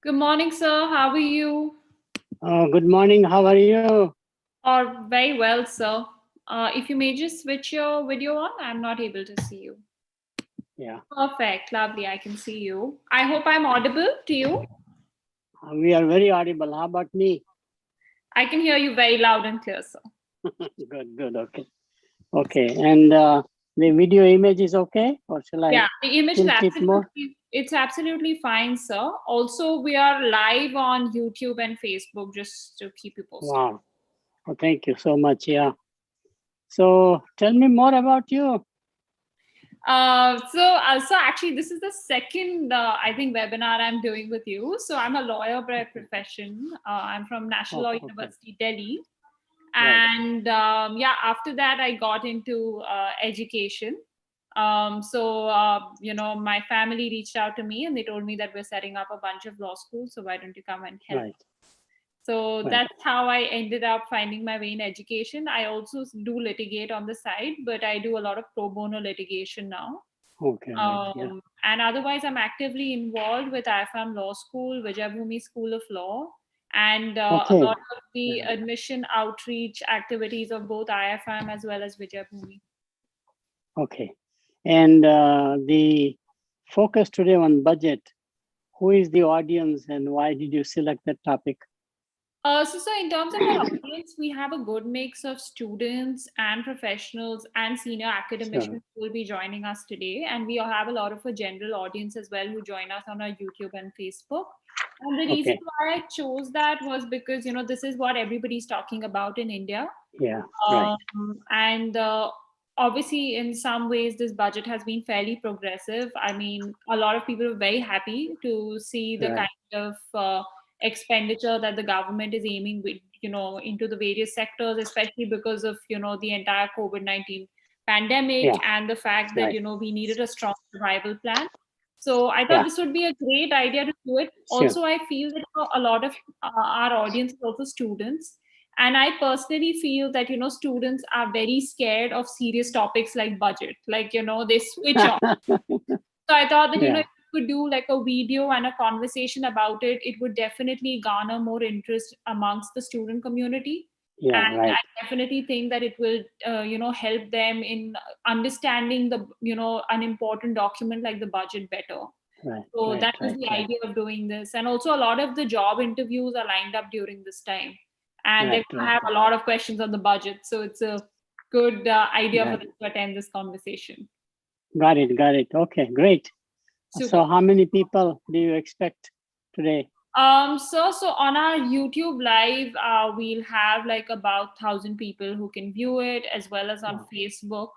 Good morning, sir. How are you? Oh, good morning. How are you? Or very well, sir. If you may just switch your video on, I'm not able to see you. Yeah, Perfect. Lovely. I can see you. I hope I'm audible to you. we are very audible. How about me? I can hear you very loud and clear, sir. Good, good. Okay. Okay. And the video image is okay? Or shall I Yeah, the image is tilt it more? absolutely fine, sir. Also, we are live on YouTube and Facebook just to keep you posted. Wow. Oh, thank you so much. Yeah. So tell me more about you. So actually, this is the second, I think, webinar I'm doing with you. So I'm a lawyer by profession. I'm from National Oh, Law okay. University, Delhi. Right. And yeah, after that, I got into education. My family reached out to me and they told me that we're setting up a bunch of law schools. So why don't you come and help? Right. So Right. that's how I ended up finding my way in education. I also do litigate on the side, but I do a lot of pro bono litigation now. Okay. Right. Yeah. And otherwise, I'm actively involved with IFM Law School, Vijayabhumi School of Law, and a Okay. lot of the admission outreach activities of both IFM as well as Vijayabhumi. Okay. And the focus today on budget. Who is the audience and why did you select that topic? So in terms of our audience, we have a good mix of students and professionals and senior academicians Sure. who will be joining us today. And we have a lot of a general audience as well who join us on our YouTube and Facebook. And the reason Okay. why I chose that was because, this is what everybody's talking about in India. Yeah. Right. And obviously, in some ways, this budget has been fairly progressive. I mean, a lot of people are very happy to see the Right. kind of expenditure that the government is aiming with, into the various sectors, especially because of, the entire COVID-19 pandemic Yeah. and the fact that, Right. we needed a strong survival plan. So I thought Yeah. this would be a great idea to do it. Sure. Also, I feel that a lot of our audience is also students, and I personally feel that students are very scared of serious topics like budget, like they switch off. So I thought that Yeah. if we could do like a video and a conversation about it, it would definitely garner more interest amongst the student community. Yeah. And Right. I definitely think that it will help them in understanding the an important document like the budget better. Right. So Right. that was Right. the Right. idea of doing this. And also, a lot of the job interviews are lined up during this time. And they're Right. going to Right. have a lot of questions on the budget. So it's a good idea for Right. them to attend this conversation. Got it. Got it. Okay. Great. Super. So, how many people do you expect today? So on our YouTube live, we'll have like about 1,000 people who can view it, as well as on Wow. Facebook.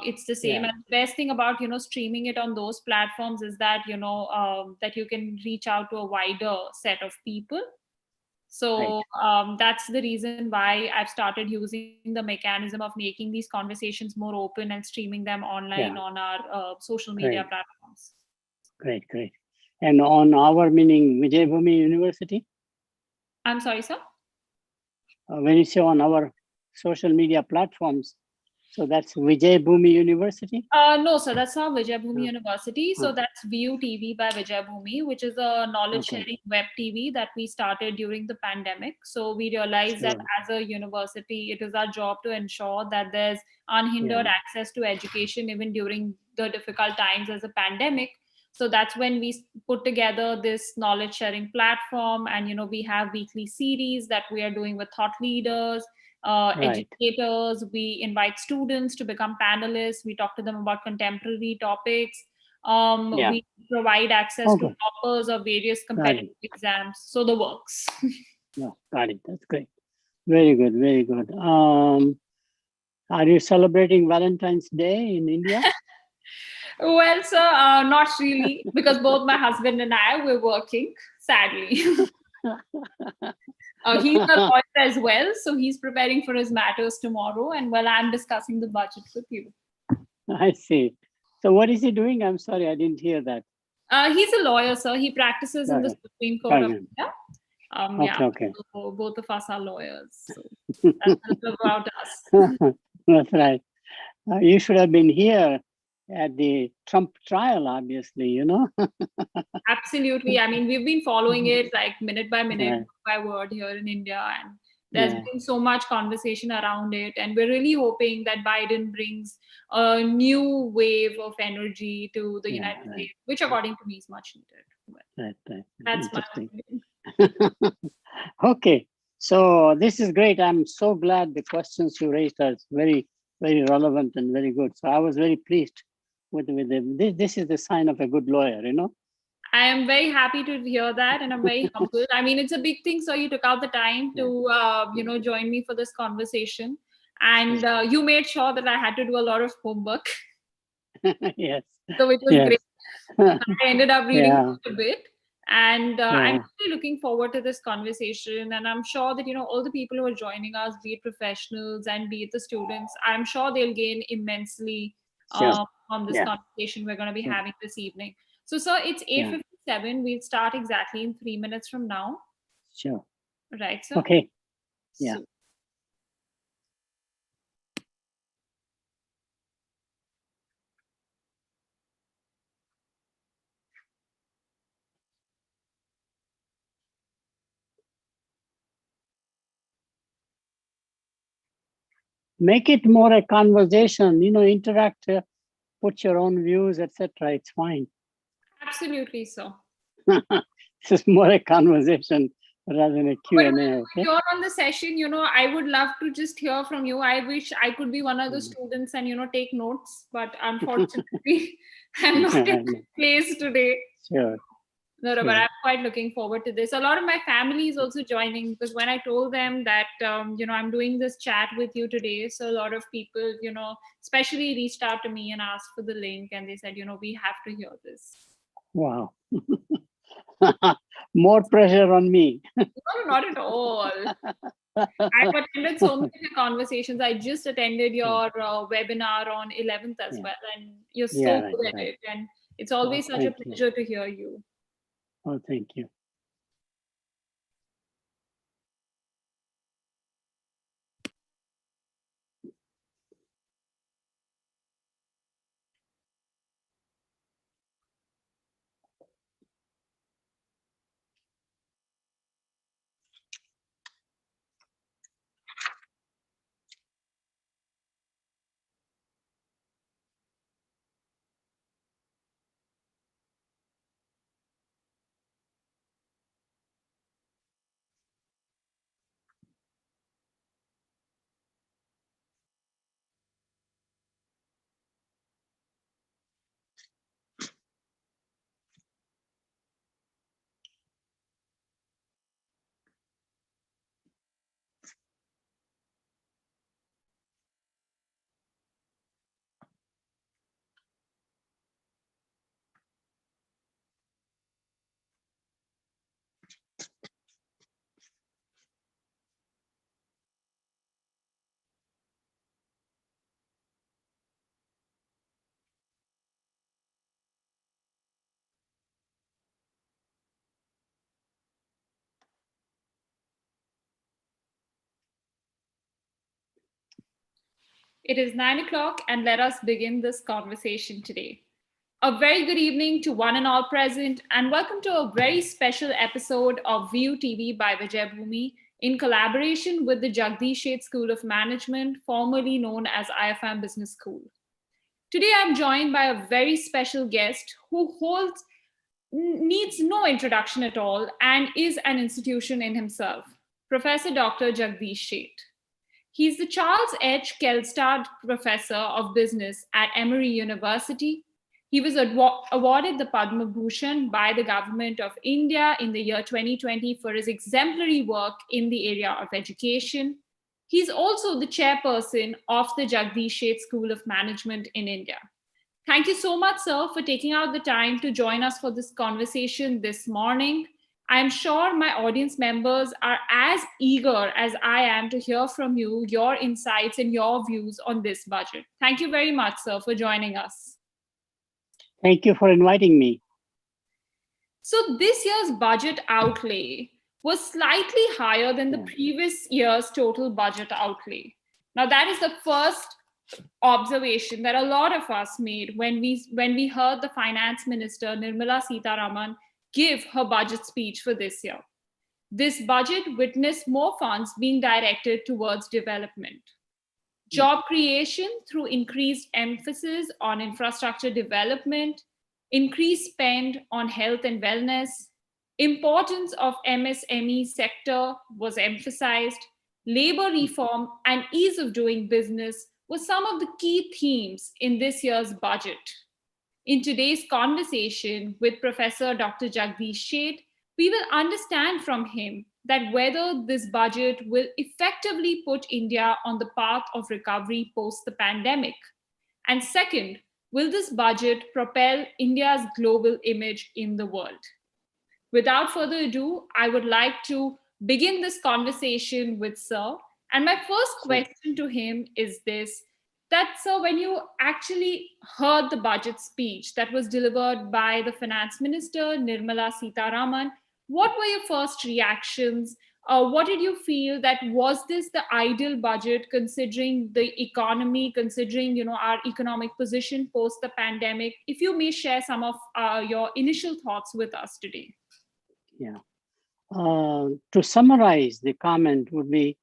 It's the same. Yeah. And the best thing about streaming it on those platforms is that that you can reach out to a wider set of people. Right. So that's the reason why I've started using the mechanism of making these conversations more open and streaming them online Yeah. on our social media Great. platforms. Great. Great. And on our meaning Vijayabhumi University, I'm sorry, sir. when you say on our social media platforms, so that's Vijayabhumi University. No, sir, that's not Vijayabhumi Uh, University. So uh, that's View TV by Vijayabhumi, which is a knowledge okay. sharing web TV that we started during the pandemic. So we realized that Sure. as a university, it is our job to ensure that there's unhindered Yeah. access to education even during the difficult times as a pandemic. So that's when we put together this knowledge sharing platform, and we have weekly series that we are doing with thought leaders, Right. educators. We invite students to become panelists. We talk to them about contemporary topics. Yeah. We provide access to Okay. toppers of various Got it. competitive exams. So the works. No, got it. That's great. Very good. Very good. Are you celebrating Valentine's Day in India? Well, sir, not really, because both my husband and I were working, sadly. He's a lawyer as well, so he's preparing for his matters tomorrow. And while I'm discussing the budget with you. I see. So what is he doing? I'm sorry, I didn't hear that. He's a lawyer, sir. He practices in the Okay. Supreme Court of Okay. India. Okay. Okay. So both of us are lawyers. So that's a little about us. That's right. You should have been here at the Trump trial, obviously, you know. Absolutely. I mean, we've been following it like minute by minute, Right. word by word here in India, and there's Yeah, been so much conversation around it. And we're really hoping that Biden brings a new wave of energy to the yeah, United right, States, which, according to me, is much needed. But right. that's my Interesting. opinion. Okay, so this is great. I'm so glad the questions you raised are very, very relevant and very good. So I was very pleased with them. This is the sign of a good lawyer, you know. I am very happy to hear that, and I'm very humbled. I mean, it's a big thing, so you took out the time Yeah, to, join me for this conversation, and sure. you made sure that I had to do a lot of homework, Yes, so which was yes. great. I ended up reading Yeah, quite a bit, and I'm yeah, really looking forward to this conversation. And I'm sure that all the people who are joining us, be it professionals and be it the students, I'm sure they'll gain immensely sure. from this Yeah, conversation we're going to be yeah, having this evening. So, sir, it's yeah, 8:57. We'll start exactly in 3 minutes from now, sure. right, sir? Okay, yeah. So, Make it more a conversation, you know, interact, put your own views, etc. It's fine. absolutely, sir. This is more a conversation rather than a But Q&A, okay? you're on the session, I would love to just hear from you. I wish I could be one of the Mm. students and, take notes, but unfortunately, I'm not in that place today. Sure, No, no, but sure. I'm quite looking forward to this. A lot of my family is also joining because when I told them that, I'm doing this chat with you today, so a lot of people, especially reached out to me and asked for the link, and they said, we have to hear this. Wow. More pressure on me. No, not at all. I've attended so many of your conversations. I just attended Yeah, your webinar on 11th as yeah, well, and you're yeah, so right, good at right. it. And it's Oh, always such a thank you. pleasure to hear you. Oh, thank you. It is 9 o'clock, and let us begin this conversation today. A very good evening to one and all present, and welcome to a very special episode of View TV by Vijay Bhumi in collaboration with the Jagdish Sheth School of Management, formerly known as IFM Business School. Today, I'm joined by a very special guest who needs no introduction at all and is an institution in himself, Professor Dr. Jagdish Sheth. He's the Charles H. Kelstad Professor of Business at Emory University. He was awarded the Padma Bhushan by the Government of India in the year 2020 for his exemplary work in the area of education. He's also the chairperson of the Jagdish Sheth School of Management in India. Thank you so much, sir, for taking out the time to join us for this conversation this morning. I'm sure my audience members are as eager as I am to hear from you, your insights and your views on this budget. Thank you very much, sir, for joining us. Thank you for inviting me. So, this year's budget outlay was slightly higher than the Yeah, previous year's total budget outlay. Now, that is the first observation that a lot of us made when we heard the finance minister Nirmala Sitaraman give her budget speech for this year. This budget witnessed more funds being directed towards development. Job creation through increased emphasis on infrastructure development, increased spend on health and wellness, importance of MSME sector was emphasized, labor reform and ease of doing business were some of the key themes in this year's budget. In today's conversation with Professor Dr. Jagdish Sheth, we will understand from him that whether this budget will effectively put India on the path of recovery post the pandemic. And second, will this budget propel India's global image in the world? Without further ado, I would like to begin this conversation with Sir. And my first Sure. question to him is this, that, Sir, when you actually heard the budget speech that was delivered by the Finance Minister, Nirmala Sitaraman, what were your first reactions? What did you feel that was this the ideal budget considering the economy, considering our economic position post the pandemic? If you may share some of your initial thoughts with us today. Yeah. To summarize the comment would be,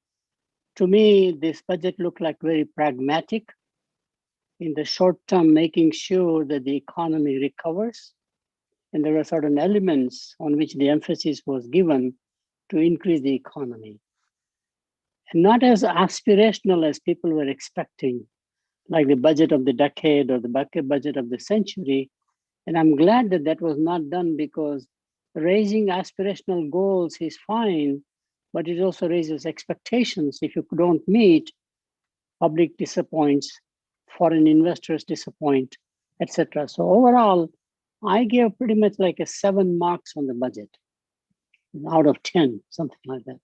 to me, this budget looked like very pragmatic in the short term, making sure that the economy recovers. And there were certain elements on which the emphasis was given to increase the economy. And not as aspirational as people were expecting, like the budget of the decade or the budget of the century. And I'm glad that that was not done, because raising aspirational goals is fine, but it also raises expectations. If you don't meet, public disappoints, foreign investors disappoint, etc. So overall, I gave pretty much like a 7 marks on the budget out of 10, something like that.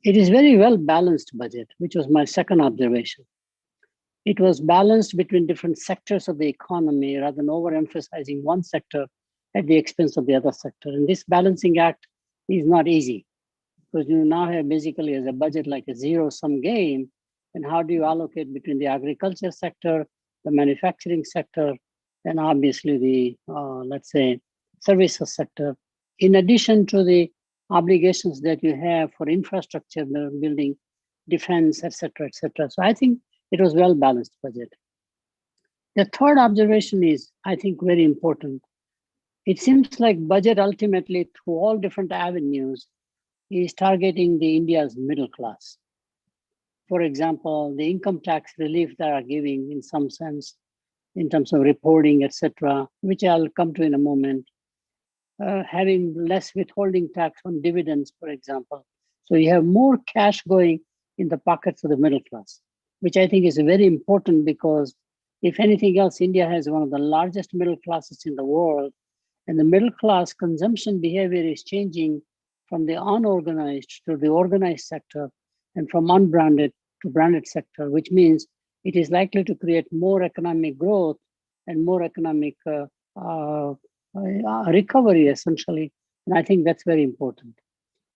It is very well balanced budget, which was my second observation. It was balanced between different sectors of the economy rather than overemphasizing one sector at the expense of the other sector. And this balancing act is not easy, because you now have basically as a budget like a zero-sum game. And how do you allocate between the agriculture sector, the manufacturing sector, and obviously the, let's say, services sector, in addition to the obligations that you have for infrastructure building, defense, etc., etc. So I think it was well-balanced budget. The third observation is, I think, very important. It seems like budget ultimately, through all different avenues, is targeting the India's middle class. For example, the income tax relief that are giving in some sense, in terms of reporting, etc., which I'll come to in a moment, having less withholding tax on dividends, for example. So you have more cash going in the pockets of the middle class, which I think is very important, because if anything else, India has one of the largest middle classes in the world, and the middle class consumption behavior is changing from the unorganized to the organized sector, and from unbranded to branded sector, which means it is likely to create more economic growth and more economic recovery, essentially. And I think that's very important.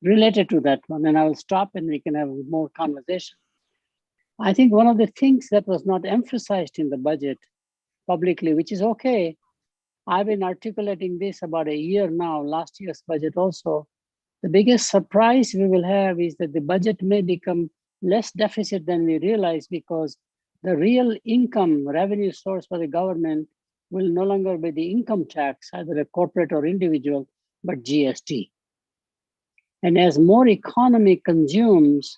Related to that one, and I will stop and we can have more conversation. I think one of the things that was not emphasized in the budget publicly, which is okay, I've been articulating this about a year now, last year's budget also. The biggest surprise we will have is that the budget may become less deficit than we realize, because the real income revenue source for the government will no longer be the income tax, either a corporate or individual, but GST. And as more economy consumes,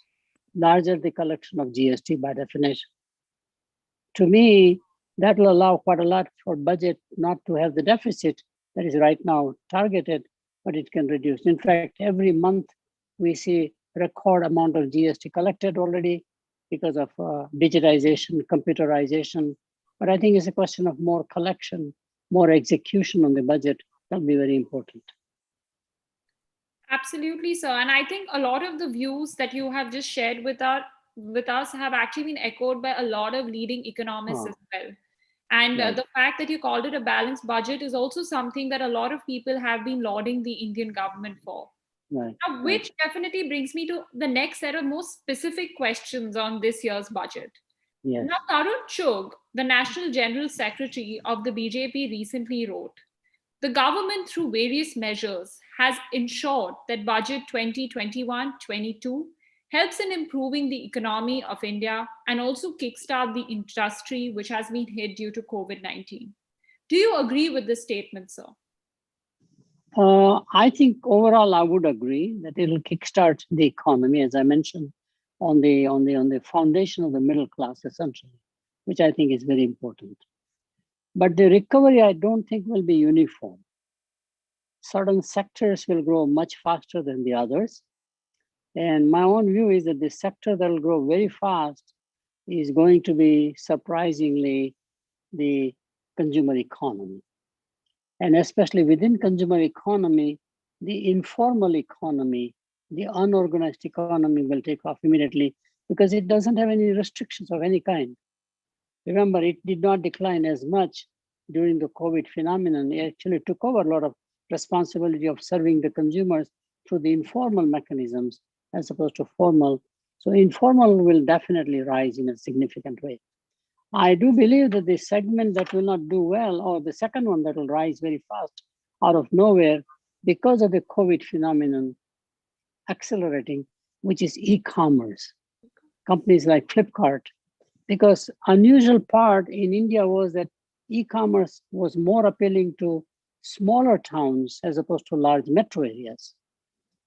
larger the collection of GST by definition. To me, that will allow quite a lot for budget not to have the deficit that is right now targeted, but it can reduce. In fact, every month we see record amount of GST collected already because of digitization, computerization. But I think it's a question of more collection, more execution on the budget. That'll be very important. Absolutely, sir. And I think a lot of the views that you have just shared with us have actually been echoed by a lot of leading economists as well. And Right. the fact that you called it a balanced budget is also something that a lot of people have been lauding the Indian government for. Right. Now, which definitely brings me to the next set of more specific questions on this year's budget. Yes. Now, Tarun Chugh, the National General Secretary of the BJP, recently wrote, the government, through various measures, has ensured that Budget 2021-22 helps in improving the economy of India and also kickstart the industry which has been hit due to COVID-19. Do you agree with this statement, sir? I think overall I would agree that it'll kickstart the economy, as I mentioned, on the foundation of the middle class, essentially, which I think is very important. But the recovery, I don't think, will be uniform. Certain sectors will grow much faster than the others. And my own view is that the sector that will grow very fast is going to be surprisingly the consumer economy. And especially within consumer economy, the informal economy, the unorganized economy will take off immediately because it doesn't have any restrictions of any kind. Remember, it did not decline as much during the COVID phenomenon. It actually took over a lot of responsibility of serving the consumers through the informal mechanisms as opposed to formal. So informal will definitely rise in a significant way. I do believe that the segment that will not do well, or the second one that will rise very fast out of nowhere because of the COVID phenomenon accelerating, which is e-commerce. Companies like Flipkart, because unusual part in India was that e-commerce was more appealing to smaller towns as opposed to large metro areas.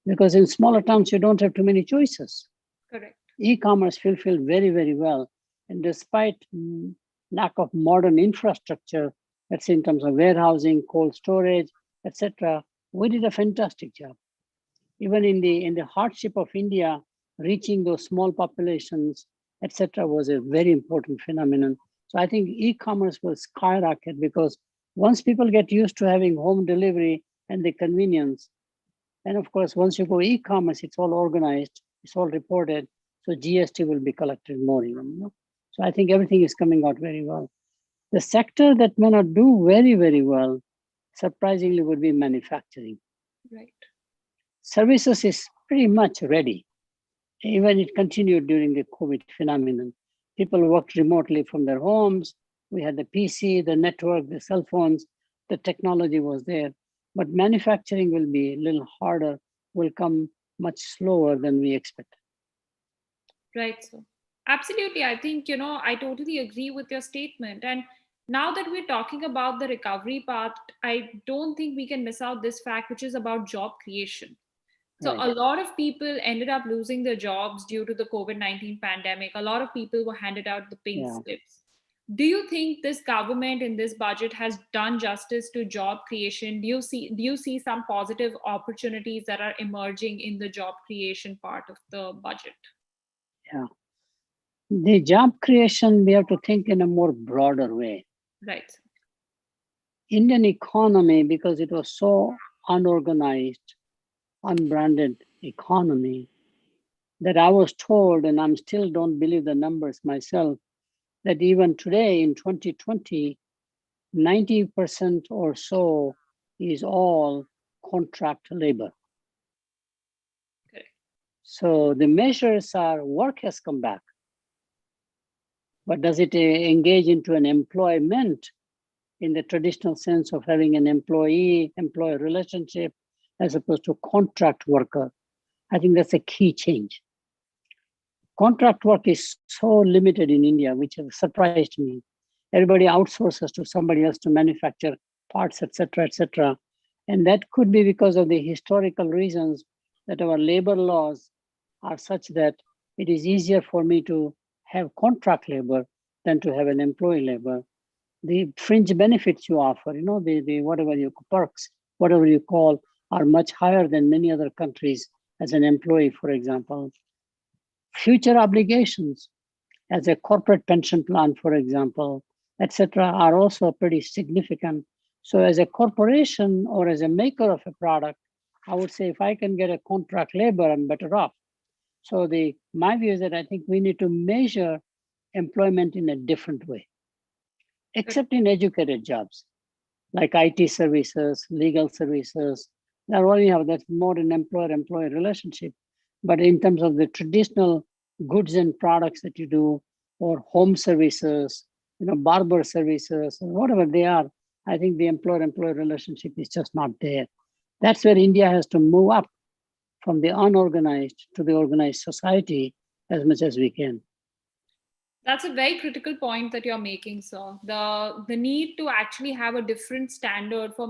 Because in smaller towns, you don't have too many choices. Correct. E-commerce fulfilled very, very well. And despite lack of modern infrastructure, let's say in terms of warehousing, cold storage, etc., we did a fantastic job. Even in the hardship of India, reaching those small populations, etc., was a very important phenomenon. So I think e-commerce will skyrocket because once people get used to having home delivery and the convenience, and of course, once you go e-commerce, it's all organized, it's all reported. So GST will be collected more even. You know? So I think everything is coming out very well. The sector that may not do very, very well, surprisingly, would be manufacturing. Right. Services is pretty much ready. Even it continued during the COVID phenomenon. People worked remotely from their homes. We had the PC, the network, the cell phones, the technology was there. But manufacturing will be a little harder, will come much slower than we expect. Right, sir. Absolutely. I think, I totally agree with your statement. And now that we're talking about the recovery part, I don't think we can miss out this fact, which is about job creation. So, Right. a lot of people ended up losing their jobs due to the COVID-19 pandemic. A lot of people were handed out the pink Yeah. slips. Do you think this government in this budget has done justice to job creation? Do you see some positive opportunities that are emerging in the job creation part of the budget? Yeah. The job creation, we have to think in a more broader way. Right. Indian economy, because it was so unorganized, unbranded economy, that I was told, and I'm still don't believe the numbers myself, that even today in 2020, 90% or so is all contract labor. Correct. So the measures are work has come back, but does it engage into an employment in the traditional sense of having an employee-employer relationship as opposed to contract worker? I think that's a key change. Contract work is so limited in India, which has surprised me. Everybody outsources to somebody else to manufacture parts, etc., etc. And that could be because of the historical reasons that our labor laws are such that it is easier for me to have contract labor than to have an employee labor. The fringe benefits you offer, the whatever you perks, whatever you call, are much higher than many other countries as an employee, for example. Future obligations as a corporate pension plan, for example, etc., are also pretty significant. So as a corporation or as a maker of a product, I would say if I can get a contract labor, I'm better off. So my view is that I think we need to measure employment in a different way, except in educated jobs like IT services, legal services. That's more an employer-employee relationship. But in terms of the traditional goods and products that you do, or home services, barber services, or whatever they are. I think the employer-employee relationship is just not there. That's where India has to move up from the unorganized to the organized society as much as we can. That's a very critical point that you're making, sir. The need to actually have a different standard for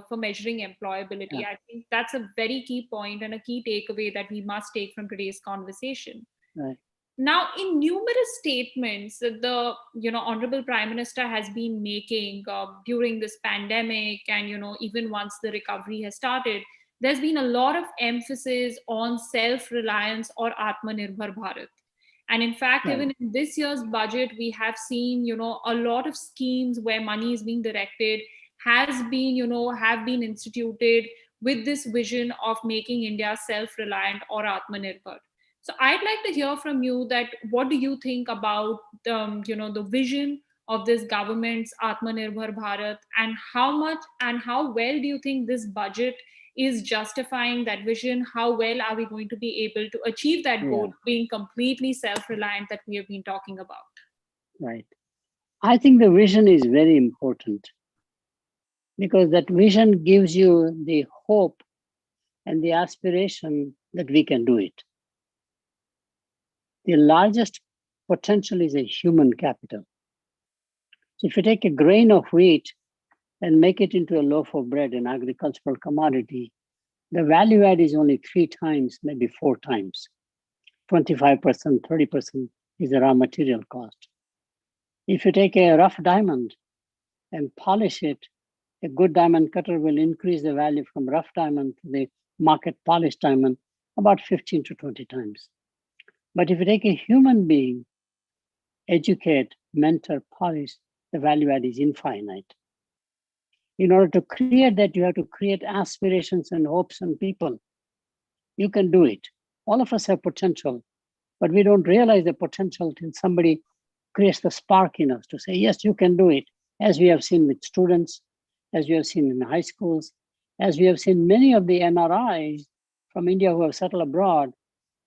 for measuring employability. Yeah, I think that's a very key point and a key takeaway that we must take from today's conversation. right. Now, in numerous statements that the honorable Prime Minister has been making during this pandemic, and even once the recovery has started, there's been a lot of emphasis on self-reliance or Atmanirbhar Bharat. And in fact, Right. even in this year's budget, we have seen a lot of schemes where money is being directed has been have been instituted with this vision of making India self-reliant or Atmanirbhar. So I'd like to hear from you that what do you think about the vision of this government's Atmanirbhar Bharat, and how much and how well do you think this budget is justifying that vision? How well are we going to be able to achieve that Yeah, goal, being completely self-reliant that we have been talking about? right. I think the vision is very important because that vision gives you the hope and the aspiration that we can do it. The largest potential is a human capital. So if you take a grain of wheat and make it into a loaf of bread, an agricultural commodity, the value add is only 3 times, maybe 4 times. 25%, 30% is the raw material cost. If you take a rough diamond and polish it, a good diamond cutter will increase the value from rough diamond to the market polished diamond about 15 to 20 times. But if you take a human being, educate, mentor, polish, the value add is infinite. In order to create that, you have to create aspirations and hopes in people. You can do it. All of us have potential, but we don't realize the potential till somebody creates the spark in us to say, yes, you can do it, as we have seen with students, as we have seen in high schools, as we have seen many of the NRIs from India who have settled abroad.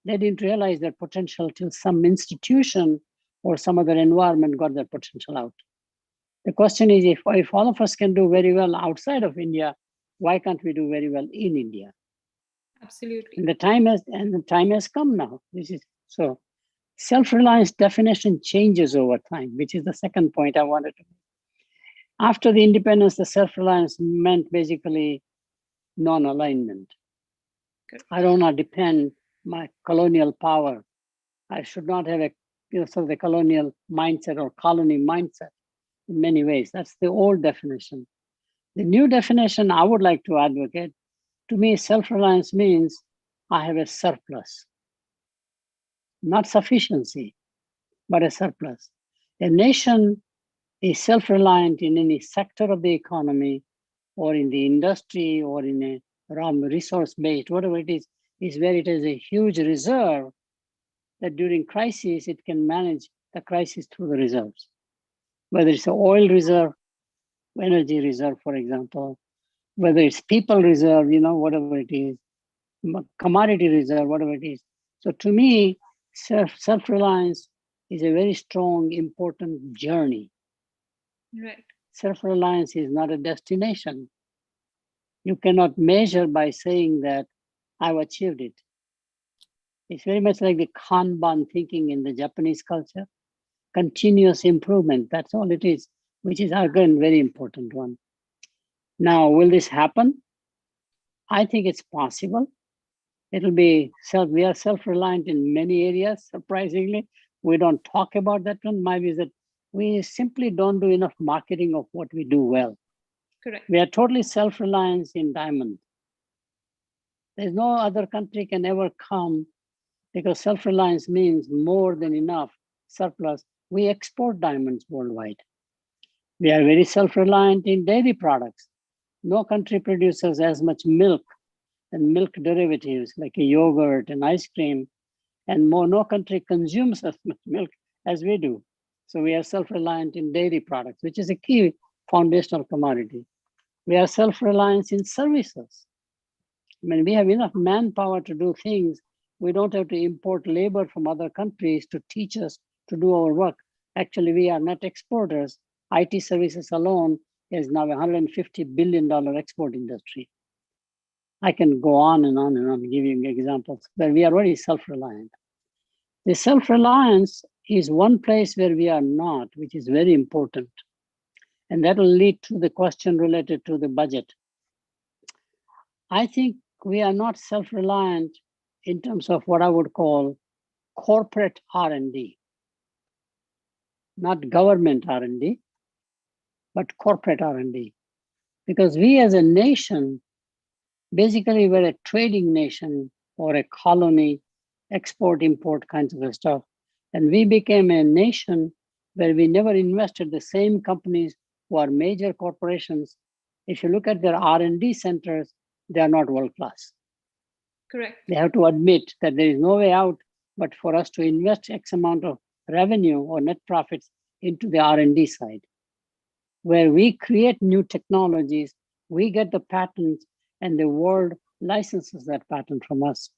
They didn't realize their potential till some institution or some other environment got their potential out. The question is, if all of us can do very well outside of India, why can't we do very well in India? Absolutely. And the time has come now. This is so. Self-reliance definition changes over time, which is the second point I wanted to make. After the independence, the self-reliance meant basically non-alignment. Correct. I don't want to depend my colonial power. I should not have a sort of the colonial mindset or colony mindset in many ways. That's the old definition. The new definition I would like to advocate, to me, self-reliance means I have a surplus, not sufficiency, but a surplus. A nation is self-reliant in any sector of the economy or in the industry or in a raw resource based, whatever it is where it has a huge reserve that during crisis, it can manage the crisis through the reserves. Whether it's an oil reserve, energy reserve, for example, whether it's people reserve, whatever it is, commodity reserve, whatever it is. So to me, self-reliance is a very strong, important journey. Right. Self-reliance is not a destination. You cannot measure by saying that I've achieved it. It's very much like the Kanban thinking in the Japanese culture. Continuous improvement, that's all it is, which is again very important one. Now, will this happen? I think it's possible. It'll be we are self-reliant in many areas, surprisingly. We don't talk about that one. My view is that we simply don't do enough marketing of what we do well. Correct. We are totally self-reliant in diamond. There's no other country can ever come because self-reliance means more than enough surplus. We export diamonds worldwide. We are very self-reliant in dairy products. No country produces as much milk and milk derivatives like a yogurt and ice cream, and no country consumes as much milk as we do. So we are self-reliant in dairy products, which is a key foundational commodity. We are self-reliant in services. I mean, we have enough manpower to do things. We don't have to import labor from other countries to teach us to do our work. Actually, we are net exporters. IT services alone is now a $150 billion export industry. I can go on and on and on, giving examples, but we are already self-reliant. The self-reliance is one place where we are not, which is very important. And that will lead to the question related to the budget. I think we are not self-reliant in terms of what I would call corporate R&D, not government R&D, but corporate R&D. Because we as a nation, basically we're a trading nation or a colony, export, import kinds of stuff. And we became a nation where we never invested the same companies who are major corporations. If you look at their R&D centers, they are not world-class. Correct. They have to admit that there is no way out but for us to invest X amount of revenue or net profits into the R&D side, where we create new technologies, we get the patents, and the world licenses that patent from us.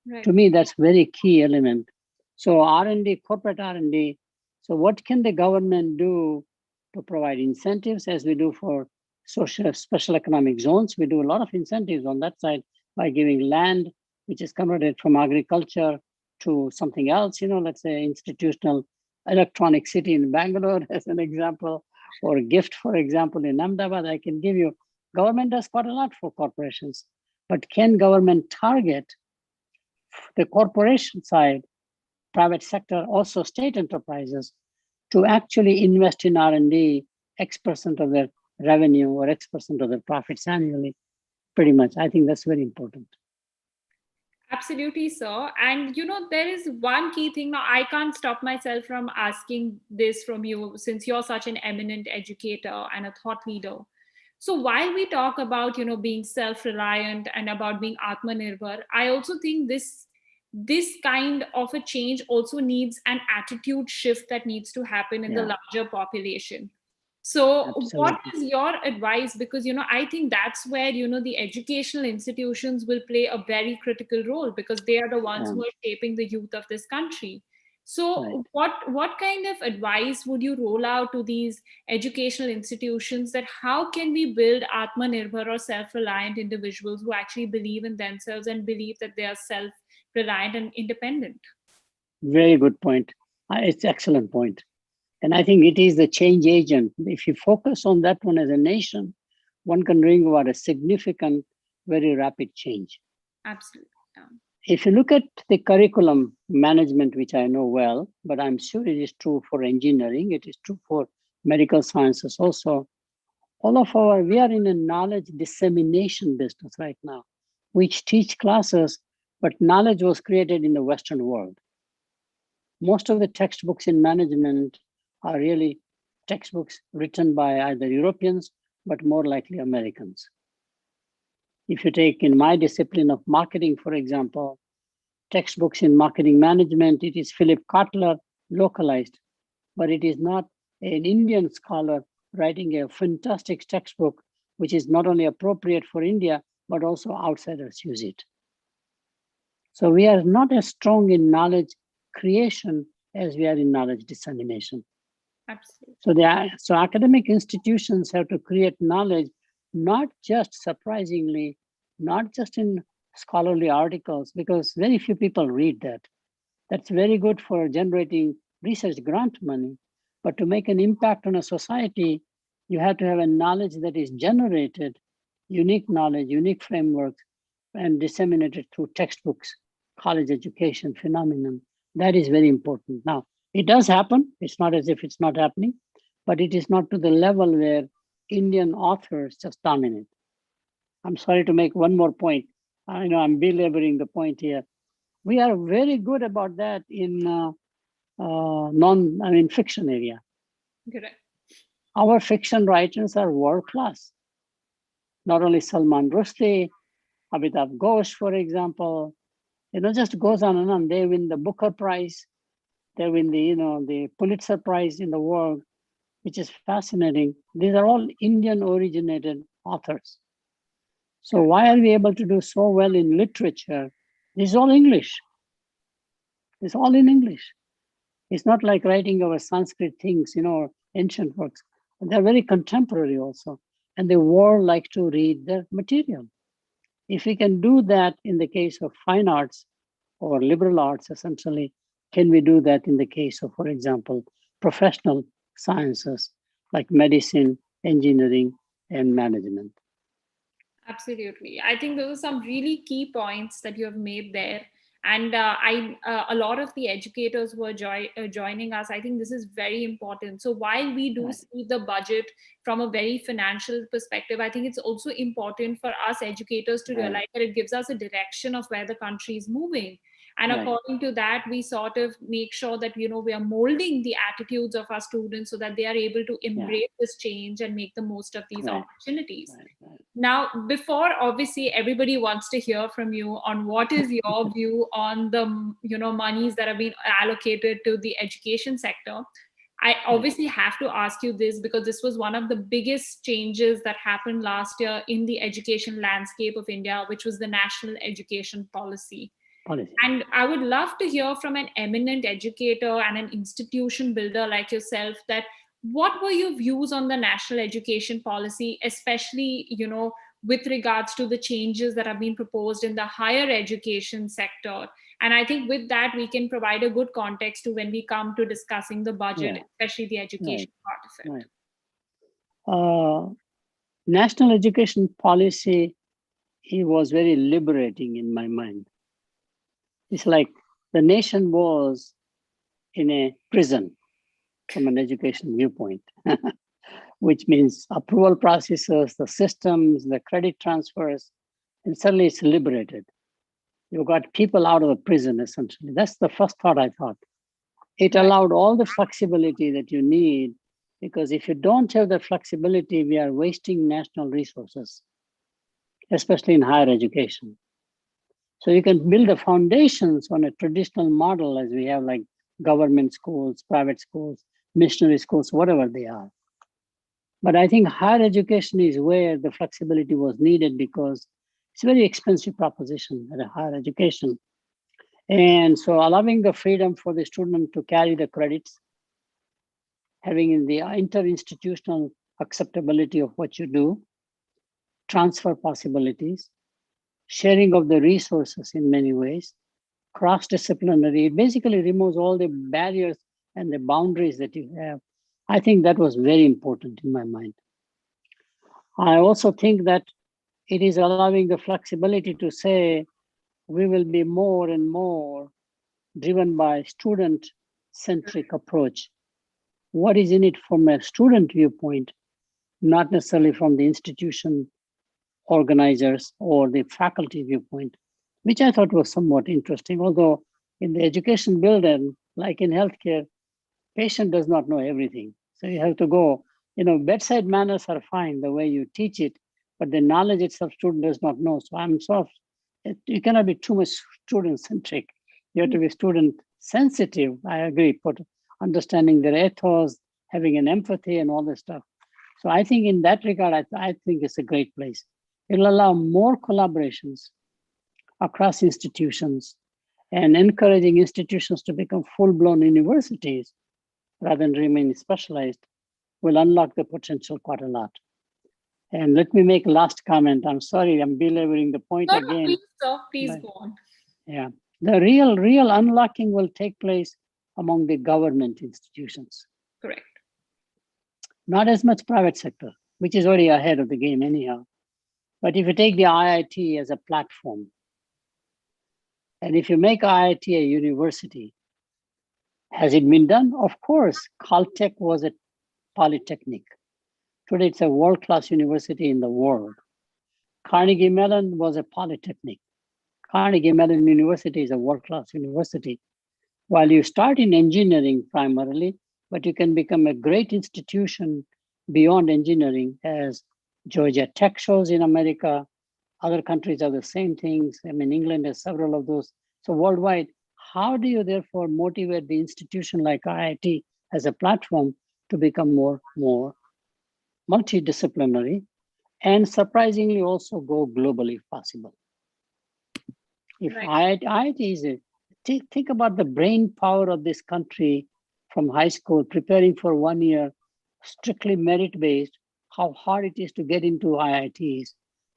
Right. To me, that's very key element. So R&D, corporate R&D. So what can the government do to provide incentives, as we do for social special economic zones? We do a lot of incentives on that side by giving land, which is converted from agriculture to something else. Let's say institutional electronic city in Bangalore as an example, or GIFT, for example, in Ahmedabad. I can give you. Government does quite a lot for corporations, but can government target the corporation side, private sector, also state enterprises, to actually invest in R&D X% of their revenue or X% of their profits annually? Pretty much. I think that's very important. Absolutely, sir. And there is one key thing. Now, I can't stop myself from asking this from you, since you're such an eminent educator and a thought leader. So while we talk about, being self-reliant and about being Atmanirbhar, I also think this kind of a change also needs an attitude shift that needs to happen in the larger population. So Absolutely. what is your advice? Because, I think that's where, the educational institutions will play a very critical role, because they are the ones who are shaping the youth of this country. So what kind of advice would you roll out to these educational institutions, that how can we build Atmanirbhar or self-reliant individuals who actually believe in themselves and believe that they are self-reliant and independent? Very good point. It's an excellent point. And I think it is the change agent. If you focus on that one as a nation, one can bring about a significant, very rapid change. Absolutely. Yeah. If you look at the curriculum management, which I know well, but I'm sure it is true for engineering, it is true for medical sciences also. We are in a knowledge dissemination business right now. We teach classes, but knowledge was created in the Western world. Most of the textbooks in management are really textbooks written by either Europeans, but more likely Americans. If you take in my discipline of marketing, for example, textbooks in marketing management, it is Philip Kotler localized, but it is not an Indian scholar writing a fantastic textbook, which is not only appropriate for India, but also outsiders use it. So we are not as strong in knowledge creation as we are in knowledge dissemination. Absolutely. So academic institutions have to create knowledge, not just surprisingly, not just in scholarly articles, because very few people read that. That's very good for generating research grant money. But to make an impact on a society, you have to have a knowledge that is generated, unique knowledge, unique frameworks, and disseminated through textbooks, college education phenomenon. That is very important. Now, it does happen. It's not as if it's not happening, but it is not to the level where Indian authors just dominate. I'm sorry to make one more point. I know I'm belaboring the point here. We are very good about that in fiction area. Correct. Our fiction writers are world class. Not only Salman Rushdie, Amitabh Ghosh, for example, just goes on and on. They win the Booker Prize. They win the Pulitzer Prize in the world, which is fascinating. These are all Indian originated authors. So why are we able to do so well in literature? This is all English. It's all in English. It's not like writing our Sanskrit things, ancient works. They're very contemporary also. And the world like to read the material. If we can do that in the case of fine arts or liberal arts, essentially, can we do that in the case of, for example, professional sciences like medicine, engineering, and management? Absolutely. I think those are some really key points that you have made there. And a lot of the educators who are joining us, I think this is very important. So while we do Right, see the budget from a very financial perspective, I think it's also important for us educators to right, realize that it gives us a direction of where the country is moving. And right. according to that, we sort of make sure that, we are molding the attitudes of our students so that they are able to Yeah, embrace this change and make the most of these right, opportunities. right, right. Now, before obviously everybody wants to hear from you on what is your view on the monies that have been allocated to the education sector. I Right. obviously have to ask you this because this was one of the biggest changes that happened last year in the education landscape of India, which was the national education policy. Policy. And I would love to hear from an eminent educator and an institution builder like yourself that what were your views on the national education policy, especially, with regards to the changes that have been proposed in the higher education sector. And I think with that, we can provide a good context to when we come to discussing the budget, Yeah, especially the right, education part of it. right. National education policy, it was very liberating in my mind. It's like the nation was in a prison from an education viewpoint, which means approval processes, the systems, the credit transfers, and suddenly it's liberated. You got people out of the prison, essentially. That's the first thought I thought. It Right. allowed all the flexibility that you need, because if you don't have the flexibility, we are wasting national resources, especially in higher education. So you can build the foundations on a traditional model as we have like government schools, private schools, missionary schools, whatever they are. But I think higher education is where the flexibility was needed because it's a very expensive proposition at a higher education. And so allowing the freedom for the student to carry the credits, having the inter-institutional acceptability of what you do, transfer possibilities, sharing of the resources in many ways, cross-disciplinary. It basically removes all the barriers and the boundaries that you have. I think that was very important in my mind. I also think that it is allowing the flexibility to say we will be more and more driven by student-centric approach. What is in it from a student viewpoint, not necessarily from the institution organizers or the faculty viewpoint, which I thought was somewhat interesting. Although in the education building, like in healthcare, patient does not know everything. So you have to go, bedside manners are fine the way you teach it, but the knowledge itself student does not know. So I'm sort of, you cannot be too much student centric. You have to be student sensitive. I agree, but understanding their ethos, having an empathy and all this stuff. So I think in that regard, I think it's a great place. It'll allow more collaborations across institutions and encouraging institutions to become full-blown universities rather than remain specialized will unlock the potential quite a lot. And let me make a last comment. I'm sorry, I'm belaboring the point No, no, again, please, sir, please but go on. yeah, the real unlocking will take place among the government institutions, Correct. not as much private sector, which is already ahead of the game anyhow. But if you take the IIT as a platform, and if you make IIT a university, has it been done? Of course, Caltech was a polytechnic. Today, it's a world-class university in the world. Carnegie Mellon was a polytechnic. Carnegie Mellon University is a world-class university. While you start in engineering primarily, but you can become a great institution beyond engineering, as Georgia Tech shows in America. Other countries are the same things. I mean, England has several of those. So worldwide, how do you therefore motivate the institution like IIT as a platform to become more multidisciplinary and surprisingly also go globally if possible? If Right. IIT is think about the brain power of this country from high school, preparing for 1 year, strictly merit-based, how hard it is to get into IITs.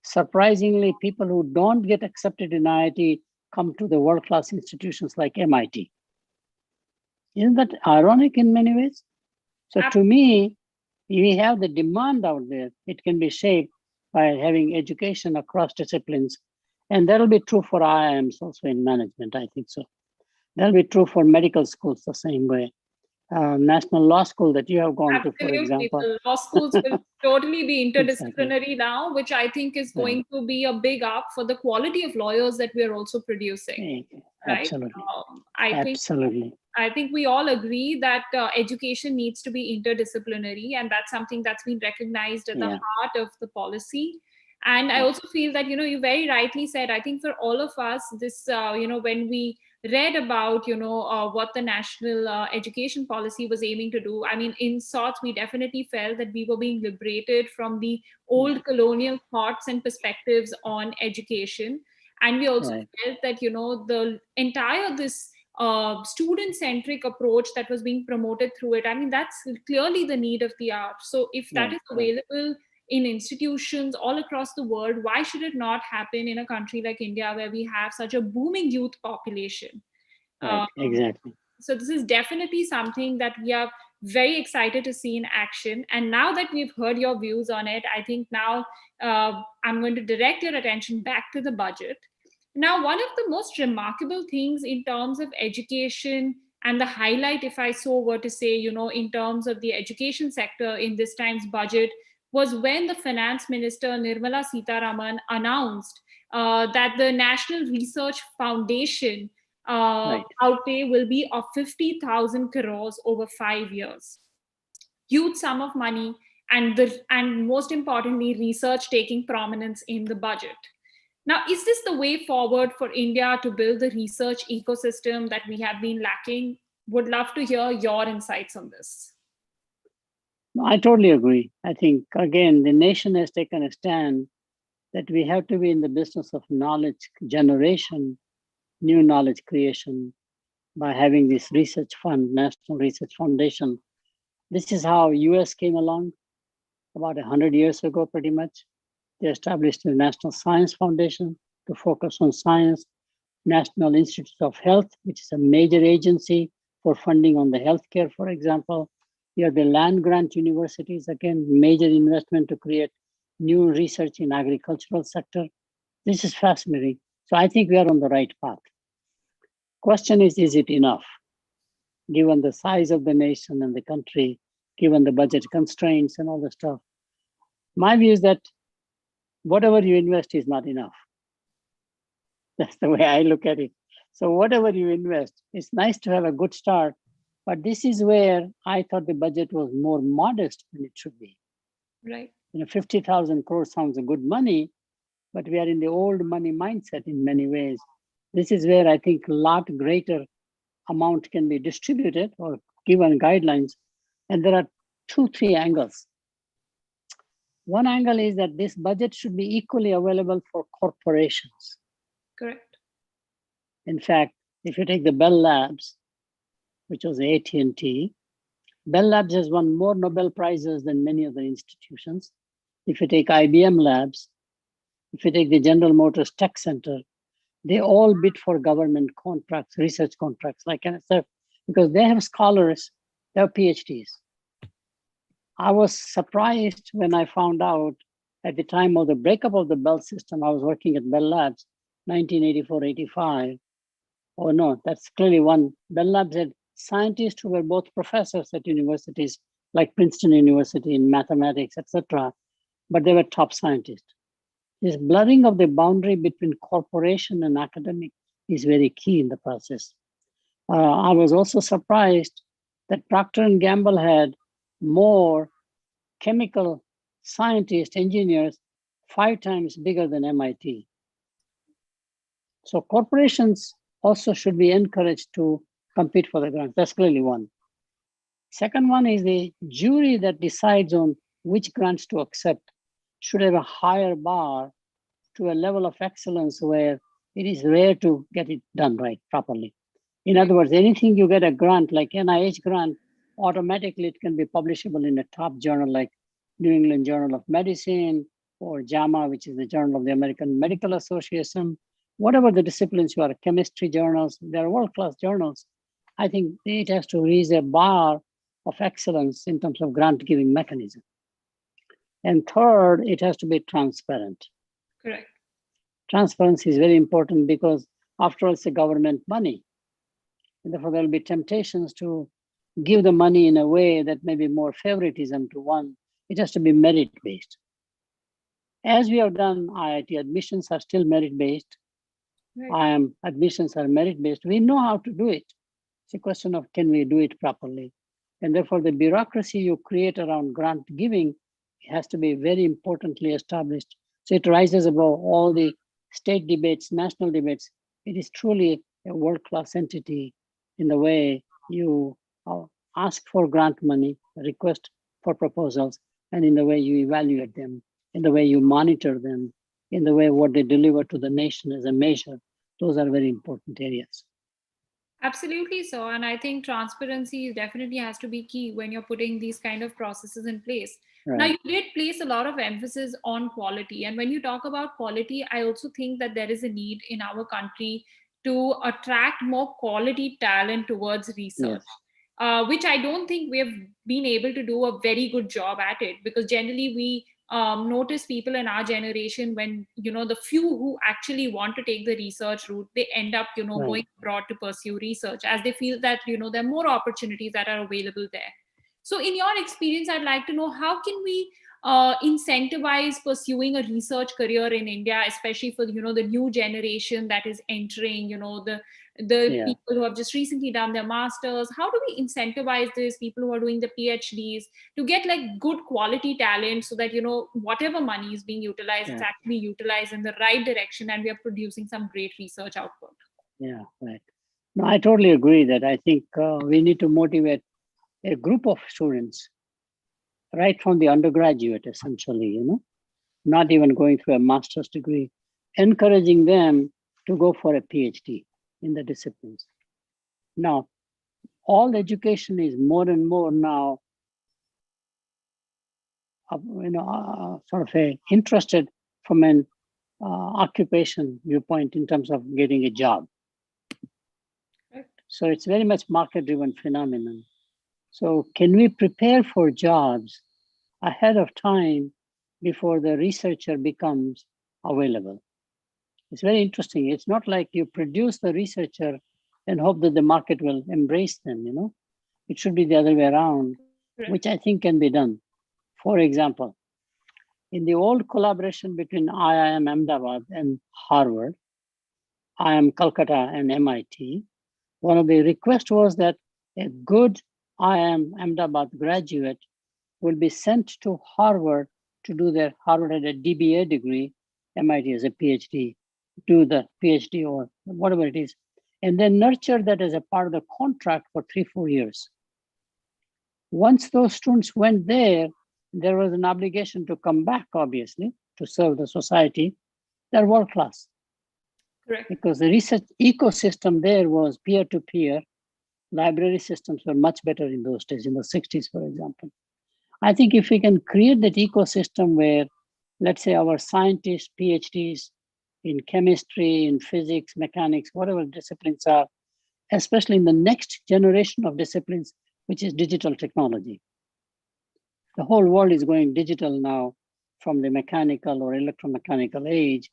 Surprisingly, people who don't get accepted in IIT come to the world-class institutions like MIT. Isn't that ironic in many ways? So to me, we have the demand out there. It can be shaped by having education across disciplines. And that'll be true for IIMs also in management, I think so. That'll be true for medical schools the same way. National Law School that you have gone to, for Absolutely. example. The law schools will totally be interdisciplinary Exactly. now, which I think is Right. going to be a big up for the quality of lawyers that we are also producing. Right? Absolutely. I think Absolutely. I think we all agree that education needs to be interdisciplinary, and that's something that's been recognized at the Yeah. heart of the policy. And I Yeah. also feel that, you very rightly said, I think for all of us, this, when we read about, what the national education policy was aiming to do, I mean, in sorts, we definitely felt that we were being liberated from the Yeah. old colonial thoughts and perspectives on education. And we also Right. felt that, the entire this student centric approach that was being promoted through it, I mean, that's clearly the need of the hour. So if that Right. is Right. available in institutions all across the world, why should it not happen in a country like India where we have such a booming youth population? Right. um, Exactly. so this is definitely something that we are very excited to see in action. And now that we've heard your views on it, I think now I'm going to direct your attention back to the budget. Now, one of the most remarkable things in terms of education, and the highlight, if I so were to say, in terms of the education sector in this time's budget, was when the finance minister Nirmala Sitaraman announced that the National Research Foundation Right. outlay will be of 50,000 crores over 5 years. Huge sum of money, and most importantly, research taking prominence in the budget. Now, is this the way forward for India to build the research ecosystem that we have been lacking? Would love to hear your insights on this. No, I totally agree. I think, again, the nation has taken a stand that we have to be in the business of knowledge generation, new knowledge creation by having this research fund, National Research Foundation. This is how US came along about 100 years ago, pretty much. They established the National Science Foundation to focus on science, National Institute of Health, which is a major agency for funding on the healthcare, for example. You have the land grant universities, again, major investment to create new research in agricultural sector. This is fascinating. So I think we are on the right path. Question is it enough? Given the size of the nation and the country, given the budget constraints and all the stuff. My view is that whatever you invest is not enough. That's the way I look at it. So whatever you invest, it's nice to have a good start, but this is where I thought the budget was more modest than it should be. Right. 50,000 crores sounds a good money, but we are in the old money mindset in many ways. This is where I think a lot greater amount can be distributed or given guidelines. And there are 2-3 angles. One angle is that this budget should be equally available for corporations. Correct. In fact, if you take the Bell Labs, which was AT&T, Bell Labs has won more Nobel Prizes than many other institutions. If you take IBM Labs, if you take the General Motors Tech Center, they all bid for government contracts, research contracts, like NSF, because they have scholars, they have PhDs. I was surprised when I found out at the time of the breakup of the Bell system. I was working at Bell Labs, 1984-85. Oh no, that's clearly one. Bell Labs had scientists who were both professors at universities like Princeton University in mathematics, etc., but they were top scientists. This blurring of the boundary between corporation and academic is very key in the process. I was also surprised that Procter & Gamble had more chemical scientists, engineers, 5 times bigger than MIT. So corporations also should be encouraged to compete for the grants. That's clearly one. Second one is the jury that decides on which grants to accept should have a higher bar to a level of excellence where it is rare to get it done right properly. In other words, anything you get a grant like NIH grant, automatically it can be publishable in a top journal like New England Journal of Medicine or JAMA, which is the Journal of the American Medical Association. Whatever the disciplines you are, chemistry journals, they're world-class journals. I think it has to raise a bar of excellence in terms of grant-giving mechanism. And third, it has to be transparent. Correct. Transparency is very important because after all, it's a government money. And therefore, there will be temptations to give the money in a way that may be more favoritism to one. It has to be merit-based. As we have done, IIT admissions are still merit-based. Right. IIM admissions are merit-based. We know how to do it. It's a question of can we do it properly? And therefore, the bureaucracy you create around grant giving has to be very importantly established. So it rises above all the state debates, national debates. It is truly a world-class entity in the way you ask for grant money, request for proposals, and in the way you evaluate them, in the way you monitor them, in the way what they deliver to the nation as a measure. Those are very important areas. Absolutely so. And I think transparency definitely has to be key when you're putting these kind of processes in place. Now, Right. you did place a lot of emphasis on quality. And when you talk about quality, I also think that there is a need in our country to attract more quality talent towards research, Yes. which I don't think we have been able to do a very good job at it, because generally we notice people in our generation, when the few who actually want to take the research route, they end up Right. going abroad to pursue research, as they feel that there are more opportunities that are available there. So in your experience, I'd like to know, how can we incentivize pursuing a research career in India, especially for the new generation that is entering, the Yeah. people who have just recently done their masters? How do we incentivize this, people who are doing the PhDs, to get like good quality talent, so that whatever money is being utilized, it's Yeah. actually utilized in the right direction, and we are producing some great research output? Yeah. Right. No, I totally agree that I think we need to motivate a group of students right from the undergraduate, essentially, not even going through a master's degree, encouraging them to go for a PhD in the disciplines. Now, all education is more and more now, sort of interested from an occupation viewpoint in terms of getting a job. Right. So it's very much market-driven phenomenon. So can we prepare for jobs ahead of time before the researcher becomes available? It's very interesting. It's not like you produce the researcher and hope that the market will embrace them, It should be the other way around, Right. which I think can be done. For example, in the old collaboration between IIM Ahmedabad and Harvard, IIM Calcutta and MIT, one of the requests was that a good IIM Ahmedabad graduate will be sent to Harvard to do their Harvard had a DBA degree, MIT has a PhD, do the PhD or whatever it is, and then nurture that as a part of the contract for 3-4 years. Once those students went there was an obligation to come back, obviously, to serve the society. They're world class. Correct. Because the research ecosystem there was peer-to-peer. Library systems were much better in those days, in the 60s, for example. I think if we can create that ecosystem where, let's say, our scientists, PhDs in chemistry, in physics, mechanics, whatever disciplines are, especially in the next generation of disciplines, which is digital technology. The whole world is going digital now from the mechanical or electromechanical age.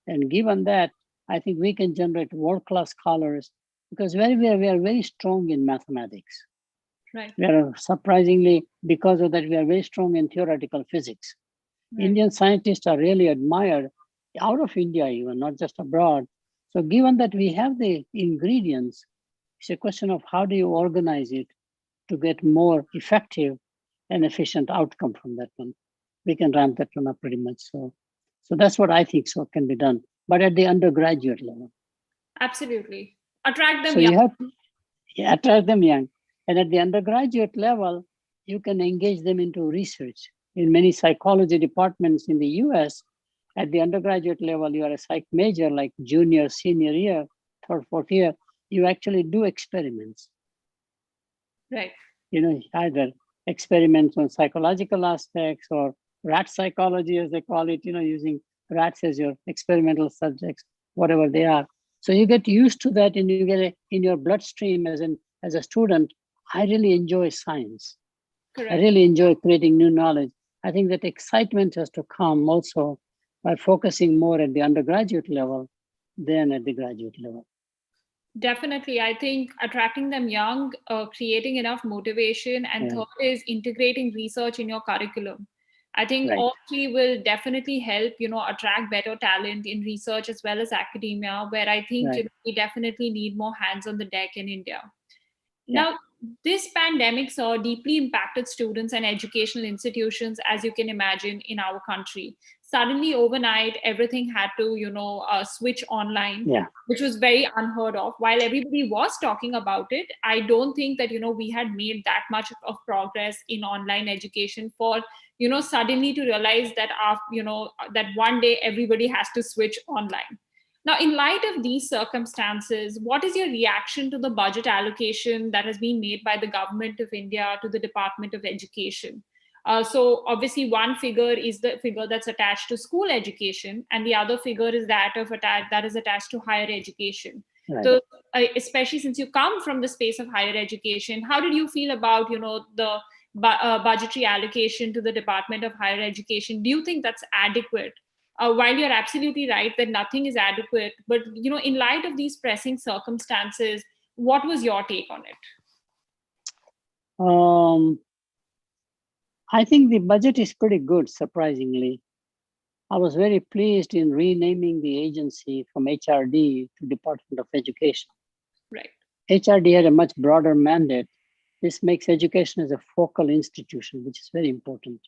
And given that, I think we can generate world-class scholars because we are very strong in mathematics. Right. We are surprisingly, because of that, we are very strong in theoretical physics. Right. Indian scientists are really admired out of India even, not just abroad. So given that we have the ingredients, it's a question of how do you organize it to get more effective and efficient outcome from that one. We can ramp that one up pretty much. So that's what I think so can be done, but at the undergraduate level. Absolutely. Attract them So young. you have to attract them young. And at the undergraduate level, you can engage them into research. In many psychology departments in the US, at the undergraduate level, you are a psych major, like junior, senior year, third, fourth year, you actually do experiments. Right. either experiments on psychological aspects or rat psychology, as they call it, using rats as your experimental subjects, whatever they are. So you get used to that and you get it in your bloodstream as a student. I really enjoy science. I Correct. really enjoy creating new knowledge. I think that excitement has to come also by focusing more at the undergraduate level than at the graduate level. Definitely. I think attracting them young, creating enough motivation, and Yeah, third is integrating research in your curriculum. I think right, all three will definitely help, attract better talent in research as well as academia, where I think, right. we definitely need more hands on the deck in India. Yeah, Now, this pandemic saw deeply impacted students and educational institutions, as you can imagine, in our country. Suddenly, overnight, everything had to, switch online, yeah, which was very unheard of. While everybody was talking about it, I don't think that, we had made that much of progress in online education for, suddenly to realize that, that one day everybody has to switch online. Now, in light of these circumstances, what is your reaction to the budget allocation that has been made by the government of India to the Department of Education? So, obviously, one figure is the figure that's attached to school education, and the other figure is that is attached to higher education. right. So, especially since you come from the space of higher education, how did you feel about the budgetary allocation to the Department of Higher Education? Do you think that's adequate? While you're absolutely right that nothing is adequate, but in light of these pressing circumstances, what was your take on it? Um, I think the budget is pretty good, surprisingly. I was very pleased in renaming the agency from HRD to Department of Education. Right. HRD had a much broader mandate. This makes education as a focal institution, which is very important.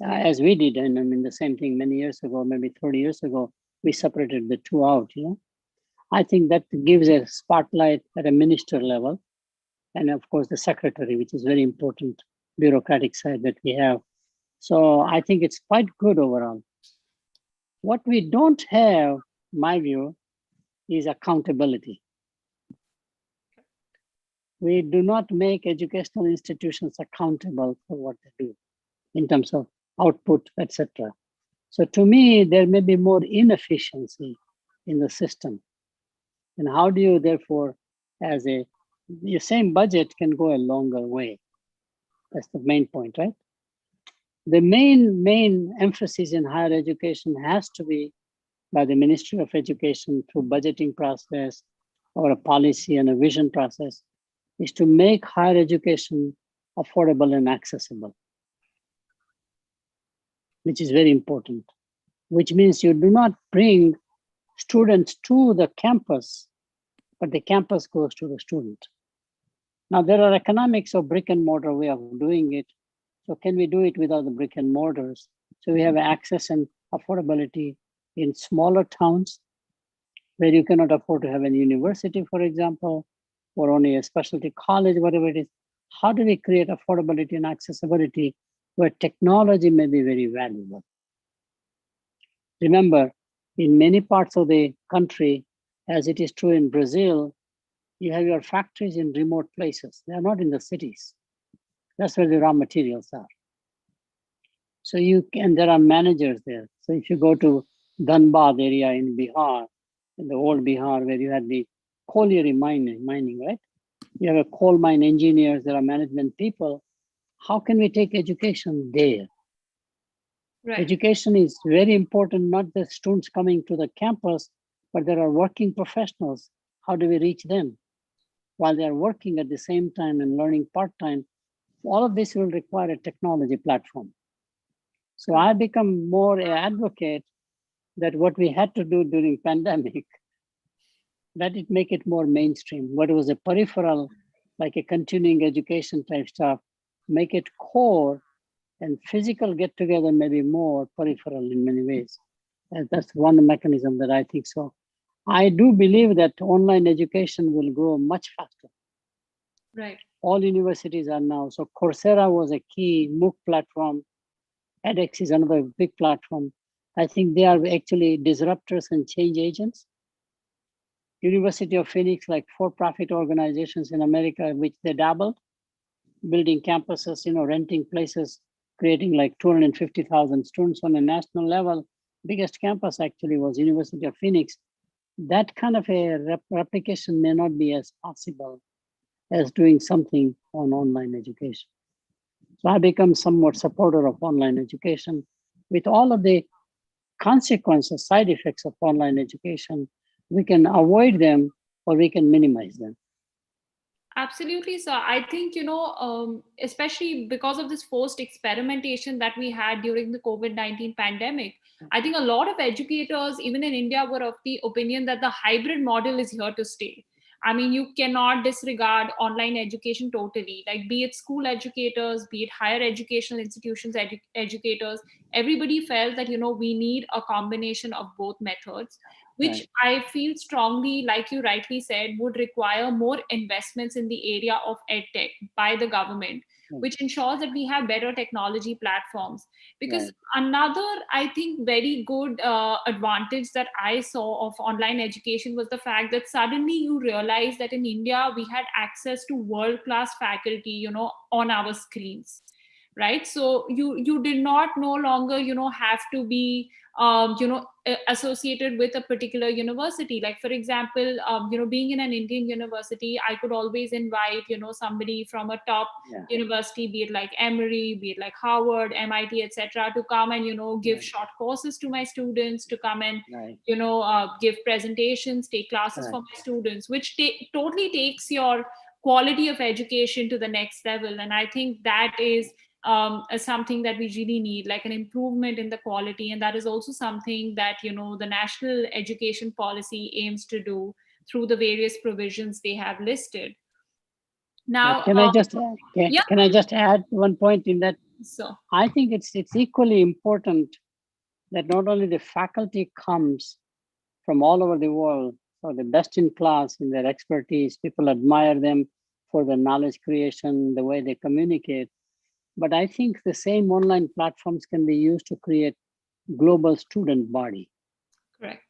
Absolutely. As we did, and I mean the same thing many years ago, maybe 30 years ago, we separated the two out. I think that gives a spotlight at a minister level, and of course the secretary, which is very important bureaucratic side that we have. So I think it's quite good overall. What we don't have, my view, is accountability. We do not make educational institutions accountable for what they do in terms of output, etc. So to me, there may be more inefficiency in the system. And how do you therefore, as your same budget can go a longer way? That's the main point, right? The main emphasis in higher education has to be by the Ministry of Education through budgeting process or a policy and a vision process is to make higher education affordable and accessible, which is very important, which means you do not bring students to the campus, but the campus goes to the student. Now, there are economics of brick and mortar way of doing it. So can we do it without the brick and mortars? So we have access and affordability in smaller towns where you cannot afford to have a university, for example, or only a specialty college, whatever it is. How do we create affordability and accessibility where technology may be very valuable? Remember, in many parts of the country, as it is true in Brazil, you have your factories in remote places. They are not in the cities. That's where the raw materials are. So there are managers there. So if you go to Dhanbad area in Bihar, in the old Bihar, where you had the colliery mining, right? You have a coal mine engineers, there are management people. How can we take education there? Right. Education is very important, not the students coming to the campus, but there are working professionals. How do we reach them? While they are working at the same time and learning part-time, all of this will require a technology platform. So I become more an advocate that what we had to do during pandemic, let it make it more mainstream. What was a peripheral, like a continuing education type stuff, make it core and physical get together maybe more peripheral in many ways. And that's one mechanism that I think so. I do believe that online education will grow much faster. Right. All universities are now. So Coursera was a key MOOC platform. edX is another big platform. I think they are actually disruptors and change agents. University of Phoenix, like for-profit organizations in America, which they dabbled, building campuses, renting places, creating like 250,000 students on a national level. Biggest campus actually was University of Phoenix. That kind of a replication may not be as possible as doing something on online education. So I become somewhat supporter of online education with all of the consequences, side effects of online education. We can avoid them or we can minimize them. Absolutely. So I think, especially because of this forced experimentation that we had during the COVID-19 pandemic, I think a lot of educators, even in India, were of the opinion that the hybrid model is here to stay. I mean, you cannot disregard online education totally, like be it school educators, be it higher educational institutions, educators, everybody felt that, we need a combination of both methods, which Right, I feel strongly, like you rightly said, would require more investments in the area of edtech by the government, right, which ensures that we have better technology platforms. Because right, another, I think, very good advantage that I saw of online education was the fact that suddenly you realize that in India we had access to world class faculty, on our screens, right? So you did not no longer have to be associated with a particular university. Like for example, being in an Indian university, I could always invite somebody from a top yeah, university, be it like Emory, be it like Harvard, MIT, etc., to come and give right, short courses to my students, to come and right, give presentations, take classes for right. my students, which totally takes your quality of education to the next level. And I think that is something that we really need, like an improvement in the quality. And that is also something that the national education policy aims to do through the various provisions they have listed. Yeah. Now, Can I just yeah, can I just add one point in that? so I think it's equally important that not only the faculty comes from all over the world for the best in class in their expertise, people admire them for their knowledge creation, the way they communicate. But I think the same online platforms can be used to create global student body correct.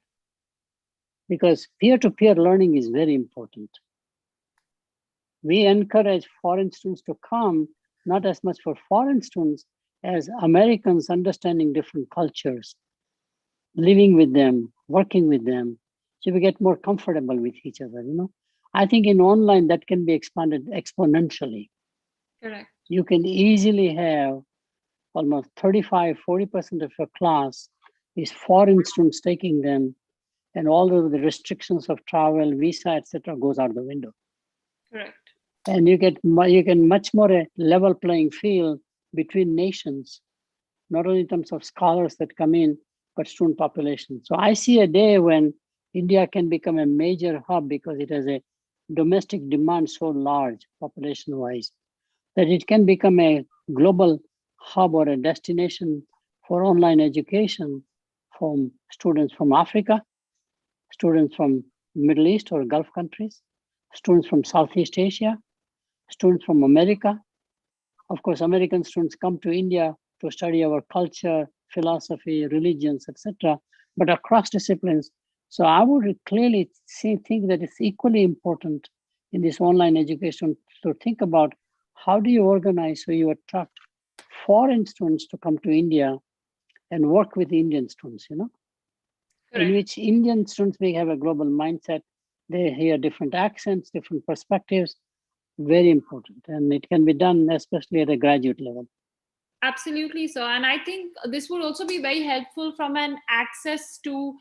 because peer-to-peer learning is very important. We encourage foreign students to come, not as much for foreign students as Americans understanding different cultures, living with them, working with them, so we get more comfortable with each other. I think in online that can be expanded exponentially. Correct. You can easily have almost 35-40% of your class is foreign students taking them, and all of the restrictions of travel, visa, etc., goes out the window. Correct. And you can much more a level playing field between nations, not only in terms of scholars that come in, but student population. So I see a day when India can become a major hub because it has a domestic demand so large population wise that it can become a global hub or a destination for online education from students from Africa, students from Middle East or Gulf countries, students from Southeast Asia, students from America. Of course, American students come to India to study our culture, philosophy, religions, etc., but across disciplines. So I would clearly think that it's equally important in this online education to think about how do you organize so you attract foreign students to come to India and work with Indian students, in Correct. which Indian students may have a global mindset. They hear different accents, different perspectives, very important. And it can be done, especially at a graduate level. Absolutely so. And I think this would also be very helpful from an access to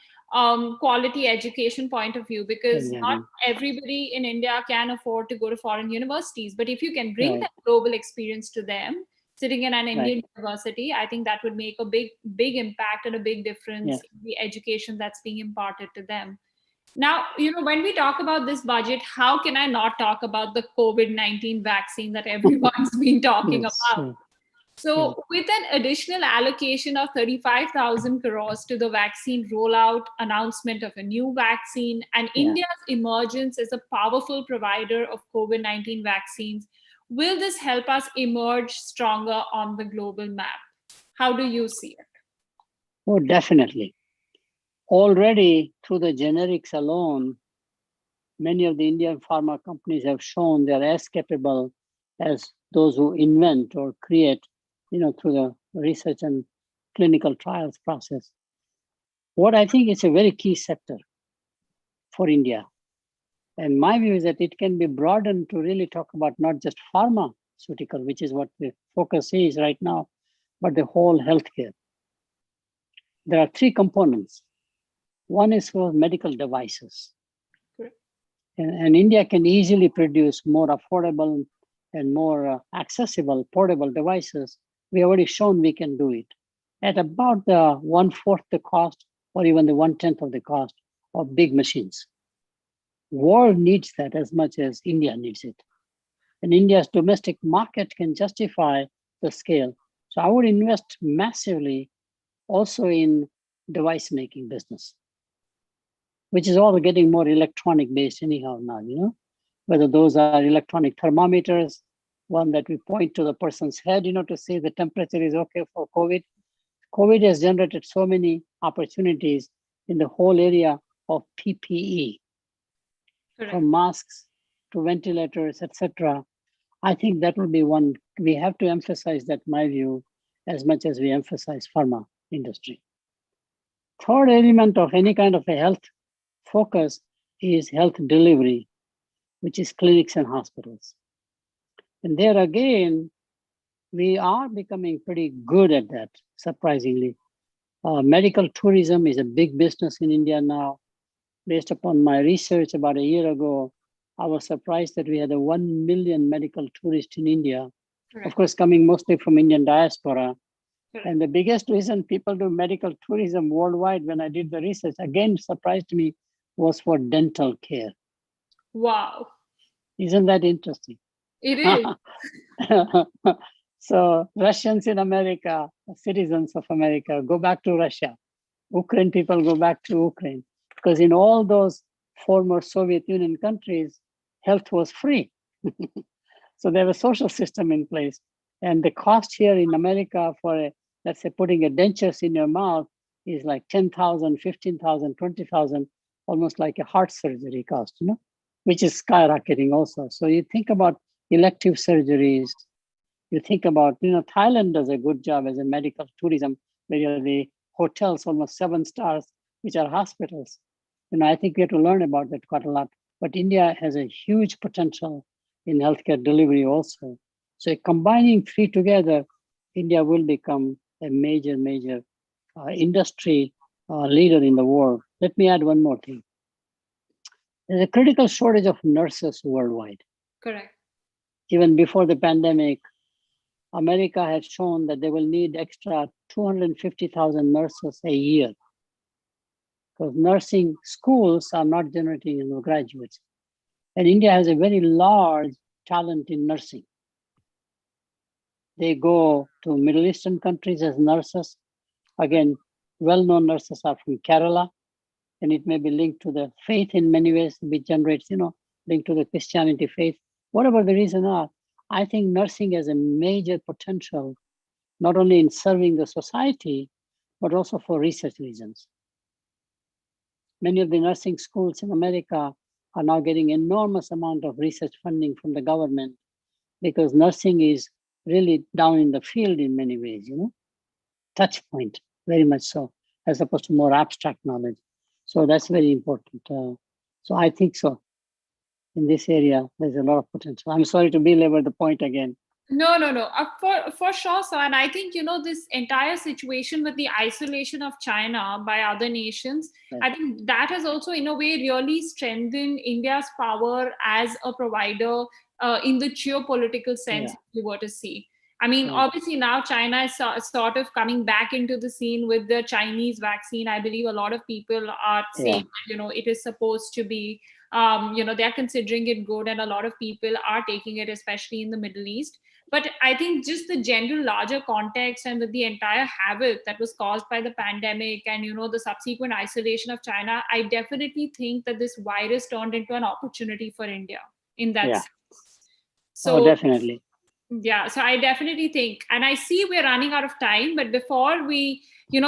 quality education point of view, because not Exactly. everybody in India can afford to go to foreign universities. But if you can bring Right, that global experience to them, sitting in an right. Indian university, I think that would make a big impact and a big difference Yes. in the education that's being imparted to them. Now, when we talk about this budget, how can I not talk about the COVID-19 vaccine that everyone's been talking Yes. about? Yes. So, with an additional allocation of 35,000 crores to the vaccine rollout, announcement of a new vaccine, and Yeah. India's emergence as a powerful provider of COVID-19 vaccines, will this help us emerge stronger on the global map? How do you see it? Oh, definitely. Already through the generics alone, many of the Indian pharma companies have shown they're as capable as those who invent or create, through the research and clinical trials process. What I think is a very key sector for India. And my view is that it can be broadened to really talk about not just pharmaceutical, which is what the focus is right now, but the whole healthcare. There are three components. One is for medical devices. And India can easily produce more affordable and more accessible portable devices. We already shown we can do it at about the 1/4 the cost or even the 1/10 of the cost of big machines. World needs that as much as India needs it. And India's domestic market can justify the scale. So I would invest massively also in device making business, which is all getting more electronic based anyhow now, whether those are electronic thermometers, one that we point to the person's head, to say the temperature is okay for COVID. COVID has generated so many opportunities in the whole area of PPE, from masks to ventilators, etc. I think that will be one. We have to emphasize that, my view, as much as we emphasize pharma industry. Third element of any kind of a health focus is health delivery, which is clinics and hospitals. And there again, we are becoming pretty good at that, surprisingly. Medical tourism is a big business in India now. Based upon my research about a year ago, I was surprised that we had 1 million medical tourists in India, of course, coming mostly from Indian diaspora. And the biggest reason people do medical tourism worldwide, when I did the research, again surprised me, was for dental care. Wow. Isn't that interesting? It is. So Russians in America, citizens of America, go back to Russia. Ukraine people go back to Ukraine. Because in all those former Soviet Union countries, health was free. So they have a social system in place. And the cost here in America for, let's say, putting a dentures in your mouth is like 10,000, 15,000, 20,000, almost like a heart surgery cost, which is skyrocketing also. So you think about elective surgeries, you think about, Thailand does a good job as a medical tourism, where the hotels, almost 7 stars, which are hospitals. I think we have to learn about that quite a lot. But India has a huge potential in healthcare delivery also. So combining three together, India will become a major industry leader in the world. Let me add one more thing. There's a critical shortage of nurses worldwide. Correct. Even before the pandemic, America had shown that they will need extra 250,000 nurses a year, because nursing schools are not generating enough graduates. And India has a very large talent in nursing. They go to Middle Eastern countries as nurses. Again, well-known nurses are from Kerala, and it may be linked to the faith in many ways, which generates, linked to the Christianity faith. Whatever the reason are, I think nursing has a major potential, not only in serving the society, but also for research reasons. Many of the nursing schools in America are now getting enormous amount of research funding from the government, because nursing is really down in the field in many ways, touch point, very much so, as opposed to more abstract knowledge. So that's very important. So I think so. In this area, there's a lot of potential. I'm sorry to belabor the point again. No. For sure, sir. And I think, this entire situation with the isolation of China by other nations, right, I think that has also, in a way, really strengthened India's power as a provider in the geopolitical sense, if you were to see. I mean, obviously now China is sort of coming back into the scene with the Chinese vaccine. I believe a lot of people are saying, it is supposed to be, they're considering it good, and a lot of people are taking it, especially in the Middle East. But I think just the general larger context and with the entire havoc that was caused by the pandemic and, the subsequent isolation of China, I definitely think that this virus turned into an opportunity for India in that sense. So definitely. Yeah, so I definitely think, and I see we're running out of time, but before we,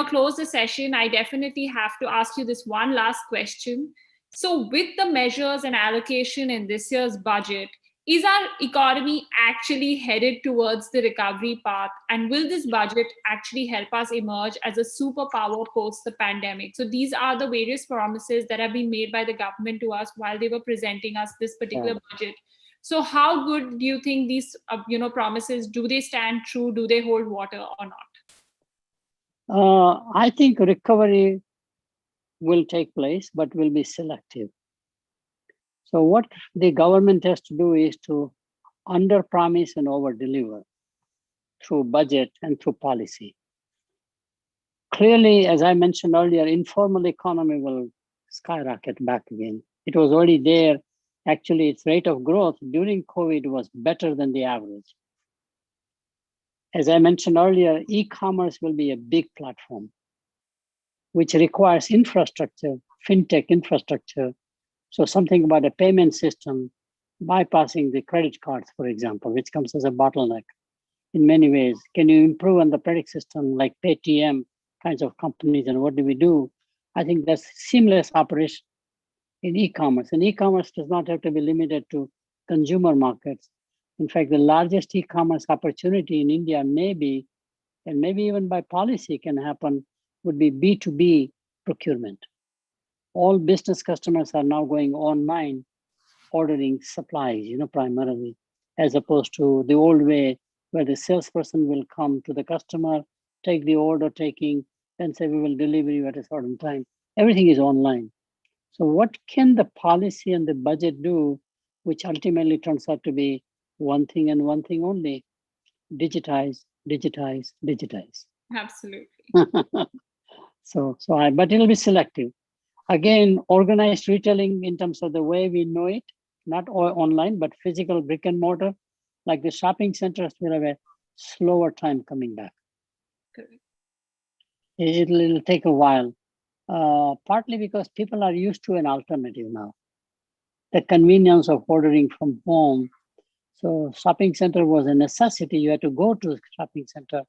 close the session, I definitely have to ask you this one last question. So with the measures and allocation in this year's budget, Is our economy actually headed towards the recovery path? And will this budget actually help us emerge as a superpower post the pandemic? So these are the various promises that have been made by the government to us while they were presenting us this Yeah. particular budget. So how good do you think these promises, do they stand true? Do they hold water or not? I think recovery will take place, but will be selective. So what the government has to do is to under promise and over deliver through budget and through policy. Clearly, as I mentioned earlier, informal economy will skyrocket back again. It was already there. Actually, its rate of growth during COVID was better than the average. As I mentioned earlier, e-commerce will be a big platform, which requires infrastructure, fintech infrastructure. So something about a payment system, bypassing the credit cards, for example, which comes as a bottleneck in many ways. Can you improve on the credit system like Paytm kinds of companies, and what do we do? I think that's seamless operation in e-commerce. And e-commerce does not have to be limited to consumer markets. In fact, the largest e-commerce opportunity in India may be, and maybe even by policy can happen, would be B2B procurement. All business customers are now going online, ordering supplies, primarily, as opposed to the old way where the salesperson will come to the customer, take the order taking, then say, we will deliver you at a certain time. Everything is online. So what can the policy and the budget do, which ultimately turns out to be one thing and one thing only? Digitize, digitize, digitize. Absolutely. But it'll be selective. Again, organized retailing in terms of the way we know it, not online, but physical brick and mortar, like the shopping centers will have a slower time coming back. Correct. It'll take a while, partly because people are used to an alternative now. The convenience of ordering from home. So shopping center was a necessity. You had to go to the shopping center.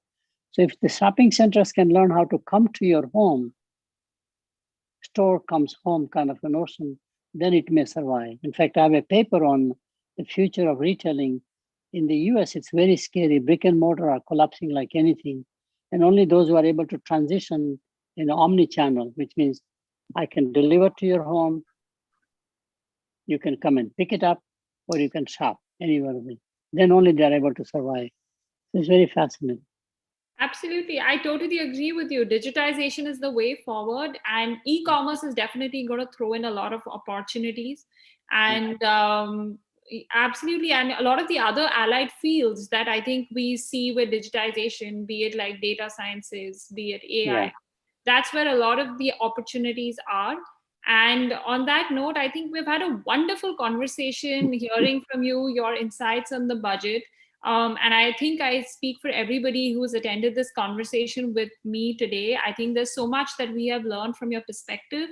So if the shopping centers can learn how to come to your home, store comes home kind of a notion, then it may survive. In fact, I have a paper on the future of retailing. In the US, it's very scary. Brick and mortar are collapsing like anything. And only those who are able to transition in omni-channel, which means I can deliver to your home, you can come and pick it up, or you can shop anywhere. Then only they're able to survive. So it's very fascinating. Absolutely. I totally agree with you. Digitization is the way forward, and e commerce is definitely going to throw in a lot of opportunities. And absolutely. And a lot of the other allied fields that I think we see with digitization, be it like data sciences, be it AI, Yeah. that's where a lot of the opportunities are. And on that note, I think we've had a wonderful conversation hearing from you, your insights on the budget. And I think I speak for everybody who's attended this conversation with me today. I think there's so much that we have learned from your perspective,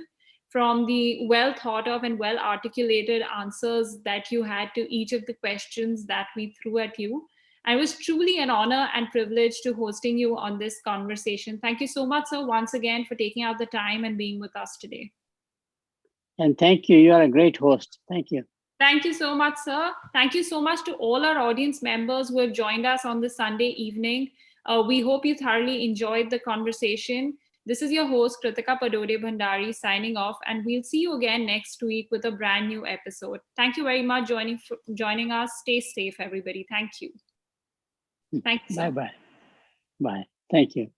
from the well thought of and well articulated answers that you had to each of the questions that we threw at you. I was truly an honor and privilege to hosting you on this conversation. Thank you so much, sir, once again for taking out the time and being with us today. And thank you. You are a great host. Thank you. Thank you so much, sir. Thank you so much to all our audience members who have joined us on this Sunday evening. We hope you thoroughly enjoyed the conversation. This is your host, Kritika Padode Bhandari, signing off, and we'll see you again next week with a brand new episode. Thank you very much joining us. Stay safe, everybody. Thank you. Thank you, sir. Bye-bye. Bye. Thank you.